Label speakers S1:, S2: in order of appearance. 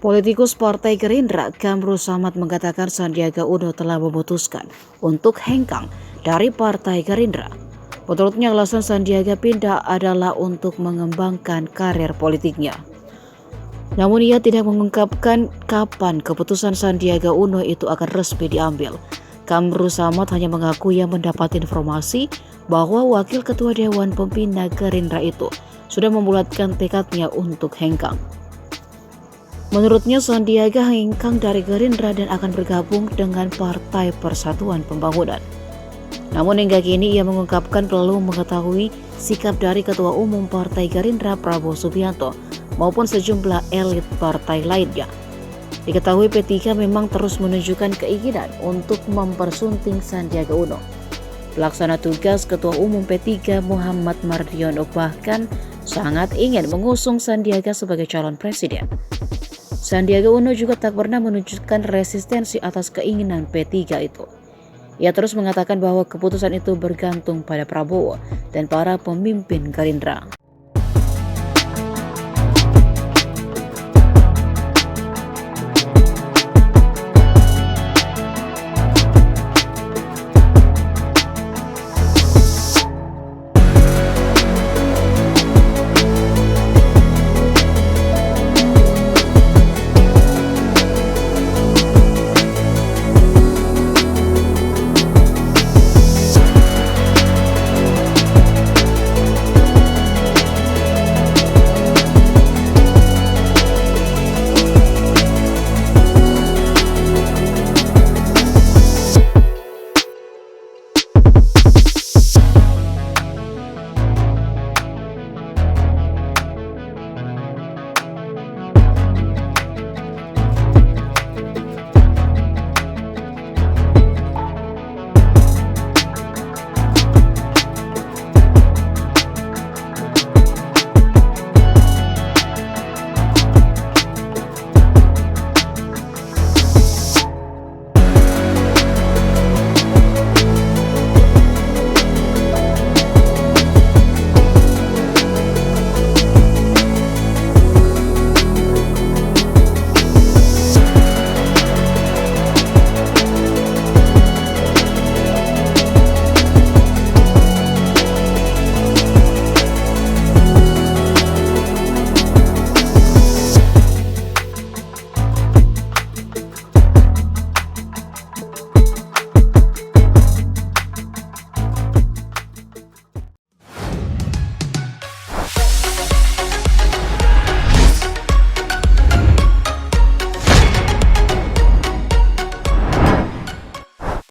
S1: Politikus Partai Gerindra Kamru Samad mengatakan Sandiaga Uno telah memutuskan untuk hengkang dari Partai Gerindra. Menurutnya alasan Sandiaga pindah adalah untuk mengembangkan karir politiknya. Namun ia tidak mengungkapkan kapan keputusan Sandiaga Uno itu akan resmi diambil. Kamru Samad hanya mengaku ia mendapat informasi bahwa Wakil Ketua Dewan Pembina Gerindra itu sudah membulatkan tekadnya untuk hengkang. Menurutnya Sandiaga hengkang dari Gerindra dan akan bergabung dengan Partai Persatuan Pembangunan. Namun hingga kini ia mengungkapkan perlu mengetahui sikap dari Ketua Umum Partai Gerindra Prabowo Subianto maupun sejumlah elit partai lainnya. Diketahui P3 memang terus menunjukkan keinginan untuk mempersunting Sandiaga Uno. Pelaksana tugas Ketua Umum P3 Muhammad Mardiono bahkan sangat ingin mengusung Sandiaga sebagai calon presiden. Sandiaga Uno juga tak pernah menunjukkan resistensi atas keinginan P3 itu. Ia terus mengatakan bahwa keputusan itu bergantung pada Prabowo dan para pemimpin Gerindra.